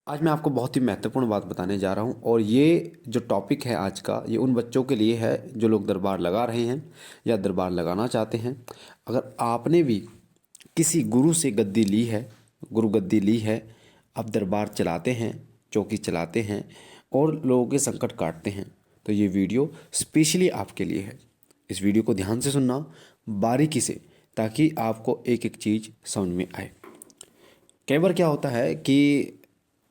आज मैं आपको बहुत ही महत्वपूर्ण बात बताने जा रहा हूँ और ये जो टॉपिक है आज का, ये उन बच्चों के लिए है जो लोग दरबार लगा रहे हैं या दरबार लगाना चाहते हैं। अगर आपने भी किसी गुरु से गद्दी ली है, गुरु गद्दी ली है, आप दरबार चलाते हैं, चौकी चलाते हैं और लोगों के संकट काटते हैं, तो ये वीडियो स्पेशली आपके लिए है। इस वीडियो को ध्यान से सुनना, बारीकी से, ताकि आपको एक एक चीज़ समझ में आए। कई बार क्या होता है कि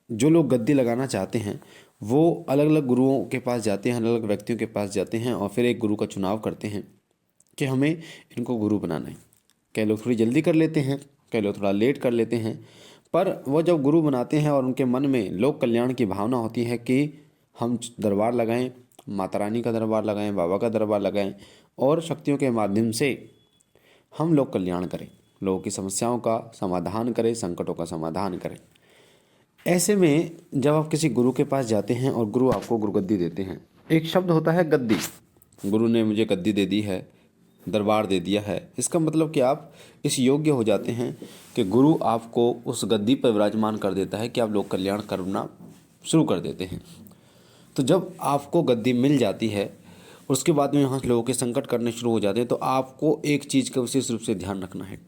जो लोग गद्दी लगाना चाहते हैं वो अलग अलग गुरुओं के पास जाते हैं, अलग अलग व्यक्तियों के पास जाते हैं और फिर एक गुरु का चुनाव करते हैं कि हमें इनको गुरु बनाना है। कई लोग थोड़ी जल्दी कर लेते हैं, कई लोग थोड़ा लेट कर लेते हैं, पर वो जब गुरु बनाते हैं और उनके मन में लोक कल्याण की भावना होती है कि हम दरबार लगाएं, माता रानी का दरबार लगाएं, बाबा का दरबार लगाएं और शक्तियों के माध्यम से हम लोक कल्याण करें, लोगों की समस्याओं का समाधान करें, संकटों का समाधान करें। ऐसे में जब आप किसी गुरु के पास जाते हैं और गुरु आपको गुरुगद्दी देते हैं, एक शब्द होता है गद्दी। गुरु ने मुझे गद्दी दे दी है, दरबार दे दिया है, इसका मतलब कि आप इस योग्य हो जाते हैं कि गुरु आपको उस गद्दी पर विराजमान कर देता है कि आप लोक कल्याण करना शुरू कर देते हैं। तो जब आपको गद्दी मिल जाती है, उसके बाद में यहाँ लोगों के संकट करने शुरू हो जाते हैं, तो आपको एक चीज़ का विशेष रूप से ध्यान रखना है।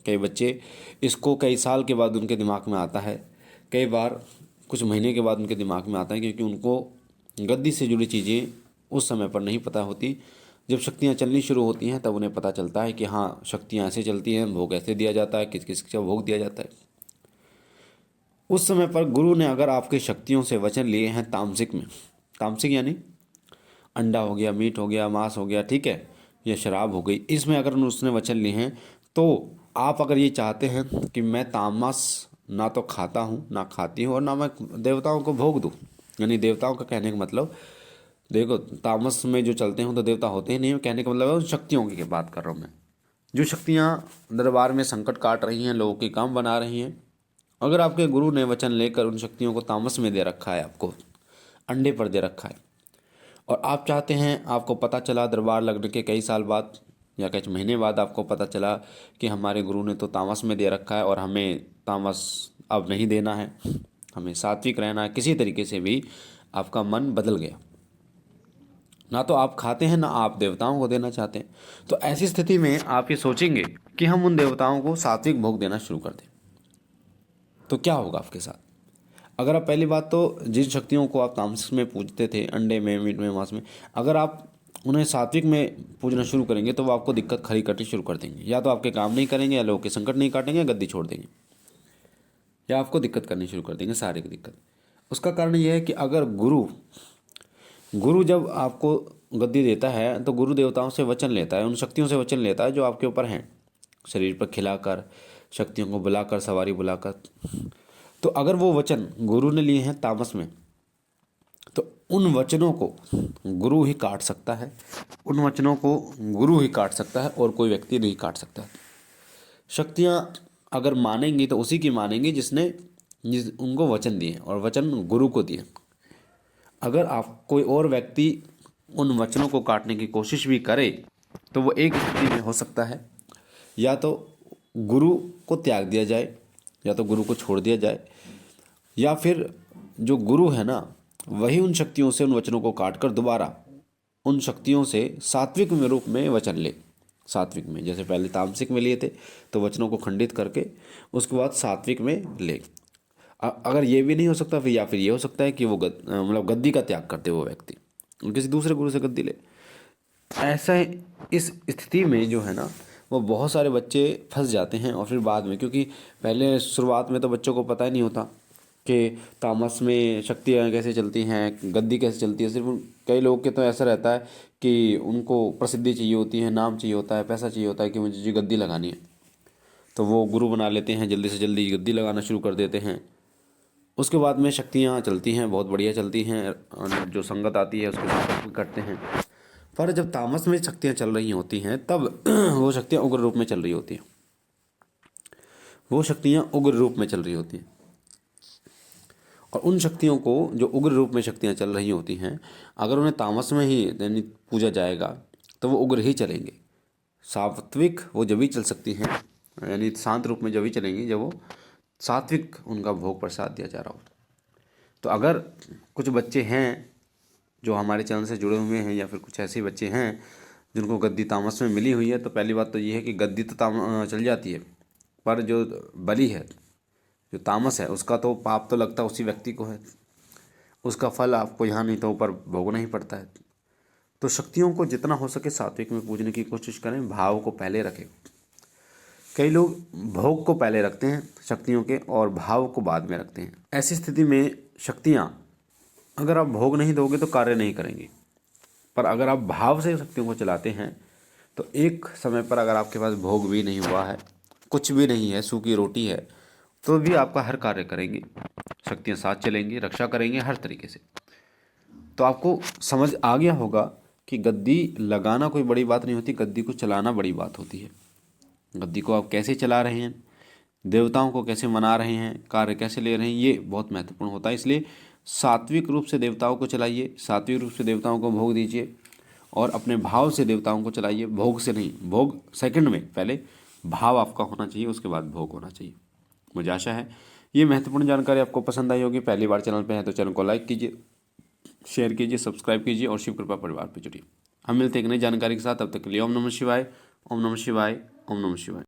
कई बच्चे इसको कई साल के बाद उनके दिमाग में आता है, कई बार कुछ महीने के बाद उनके दिमाग में आता है, क्योंकि उनको गद्दी से जुड़ी चीज़ें उस समय पर नहीं पता होती। जब शक्तियाँ चलनी शुरू होती हैं तब उन्हें पता चलता है कि हाँ, शक्तियाँ ऐसे चलती हैं, भोग ऐसे दिया जाता है, किस किस का भोग दिया जाता है। उस समय पर गुरु ने अगर आपकी शक्तियों से वचन लिए हैं तामसिक में, तामसिक यानी अंडा हो गया, मीट हो गया, मांस हो गया, ठीक है, या शराब हो गई, इसमें अगर उसने वचन लिए हैं, तो आप अगर ये चाहते हैं कि मैं तामस ना तो खाता हूँ, ना खाती हूँ और ना मैं देवताओं को भोग दूँ, यानी देवताओं का कहने का मतलब, देखो तामस में जो चलते हैं तो देवता होते ही नहीं, कहने का मतलब है उन शक्तियों की बात कर रहा हूँ मैं, जो शक्तियाँ दरबार में संकट काट रही हैं, लोगों के काम बना रही हैं। अगर आपके गुरु ने वचन लेकर उन शक्तियों को तामस में दे रखा है, आपको अंडे पर दे रखा है, और आप चाहते हैं, आपको पता चला दरबार लगने के कई साल बाद या कुछ महीने बाद आपको पता चला कि हमारे गुरु ने तो तामस में दे रखा है और हमें तामस अब नहीं देना है, हमें सात्विक रहना है, किसी तरीके से भी आपका मन बदल गया, ना तो आप खाते हैं ना आप देवताओं को देना चाहते हैं, तो ऐसी स्थिति में आप ये सोचेंगे कि हम उन देवताओं को सात्विक भोग देना शुरू कर दें, तो क्या होगा आपके साथ? अगर आप पहली बात तो जिन शक्तियों को आप तामसिक में पूजते थे, अंडे में, मीट में, मांस में, अगर आप उन्हें सात्विक में पूजना शुरू करेंगे तो वो आपको दिक्कत खड़ी करनी शुरू कर देंगे, या तो आपके काम नहीं करेंगे, या लोगों के संकट नहीं काटेंगे, या गद्दी छोड़ देंगे, या आपको दिक्कत करनी शुरू कर देंगे, सारे की दिक्कत। उसका कारण यह है कि अगर गुरु गुरु जब आपको गद्दी देता है तो गुरु देवताओं से वचन लेता है, उन शक्तियों से वचन लेता है जो आपके ऊपर हैं, शरीर पर खिलाकर, शक्तियों को बुलाकर, सवारी बुलाकर। तो अगर वो वचन गुरु ने लिए हैं तामस में, तो उन वचनों को गुरु ही काट सकता है, उन वचनों को गुरु ही काट सकता है और कोई व्यक्ति नहीं काट सकता। शक्तियाँ अगर मानेंगी तो उसी की मानेंगी जिस उनको वचन दिए, और वचन गुरु को दिए। अगर आप कोई और व्यक्ति उन वचनों को काटने की कोशिश भी करे तो वो एक स्थिति में हो सकता है, या तो गुरु को त्याग दिया जाए, या तो गुरु को छोड़ दिया जाए, या फिर जो गुरु है ना, वही उन शक्तियों से उन वचनों को काट कर दोबारा उन शक्तियों से सात्विक में रूप में वचन ले। सात्विक में, जैसे पहले तामसिक में लिए थे तो वचनों को खंडित करके उसके बाद सात्विक में ले। अगर ये भी नहीं हो सकता फिर, या फिर ये हो सकता है कि वो मतलब गद्दी का त्याग करते वो व्यक्ति और किसी दूसरे गुरु से गद्दी ले। ऐसा इस स्थिति में जो है ना, वो बहुत सारे बच्चे फंस जाते हैं, और फिर बाद में, क्योंकि पहले शुरुआत में तो बच्चों को पता ही नहीं होता कि तामस में शक्तियाँ कैसे चलती हैं, गद्दी कैसे चलती है। सिर्फ कई लोग के तो ऐसा रहता है कि उनको प्रसिद्धि चाहिए होती है, नाम चाहिए होता है, पैसा चाहिए होता है कि मुझे जी गद्दी लगानी है, तो वो गुरु बना लेते हैं, जल्दी से जल्दी गद्दी लगाना शुरू कर देते हैं। उसके बाद में शक्तियाँ चलती हैं, बहुत बढ़िया चलती हैं, और जो संगत आती है उसके साथ करते हैं। पर जब तामस में शक्तियाँ चल रही होती हैं तब वो शक्तियाँ उग्र रूप में चल रही होती हैं, वो शक्तियाँ उग्र रूप में चल रही होती हैं। और उन शक्तियों को, जो उग्र रूप में शक्तियाँ चल रही होती हैं, अगर उन्हें तामस में ही यानी पूजा जाएगा तो वो उग्र ही चलेंगे। सात्विक वो जब भी चल सकती हैं, यानी शांत रूप में जब भी चलेंगी जब वो सात्विक उनका भोग प्रसाद दिया जा रहा हो। तो अगर कुछ बच्चे हैं जो हमारे चैनल से जुड़े हुए हैं या फिर कुछ ऐसे बच्चे हैं जिनको गद्दी तामस में मिली हुई है, तो पहली बात तो ये है कि गद्दी तो चल जाती है, पर जो बलि है, जो तामस है, उसका तो पाप तो लगता उसी व्यक्ति को है, उसका फल आपको यहाँ नहीं तो ऊपर भोगना ही पड़ता है। तो शक्तियों को जितना हो सके सात्विक में पूजने की कोशिश करें, भाव को पहले रखें। कई लोग भोग को पहले रखते हैं शक्तियों के और भाव को बाद में रखते हैं। ऐसी स्थिति में शक्तियाँ, अगर आप भोग नहीं दोगे तो कार्य नहीं करेंगी, पर अगर आप भाव से शक्तियों को चलाते हैं तो एक समय पर अगर आपके पास भोग भी नहीं हुआ है, कुछ भी नहीं है, सूखी रोटी है, तो भी आपका हर कार्य करेंगे, शक्तियाँ साथ चलेंगी, रक्षा करेंगे हर तरीके से। तो आपको समझ आ गया होगा कि गद्दी लगाना कोई बड़ी बात नहीं होती, गद्दी को चलाना बड़ी बात होती है। गद्दी को आप कैसे चला रहे हैं, देवताओं को कैसे मना रहे हैं, कार्य कैसे ले रहे हैं, ये बहुत महत्वपूर्ण होता है। इसलिए सात्विक रूप से देवताओं को चलाइए, सात्विक रूप से देवताओं को भोग दीजिए और अपने भाव से देवताओं को चलाइए, भोग से नहीं। भोग सेकंड में, पहले भाव आपका होना चाहिए, उसके बाद भोग होना चाहिए। मुझे आशा है ये महत्वपूर्ण जानकारी आपको पसंद आई होगी। पहली बार चैनल पे है तो चैनल को लाइक कीजिए, शेयर कीजिए, सब्सक्राइब कीजिए और शिव कृपा परिवार पर जुड़िए। हम मिलते हैं एक नई जानकारी के साथ, तब तक के लिए ओम नमः शिवाय, ओम नमः शिवाय, ओम नमः शिवाय।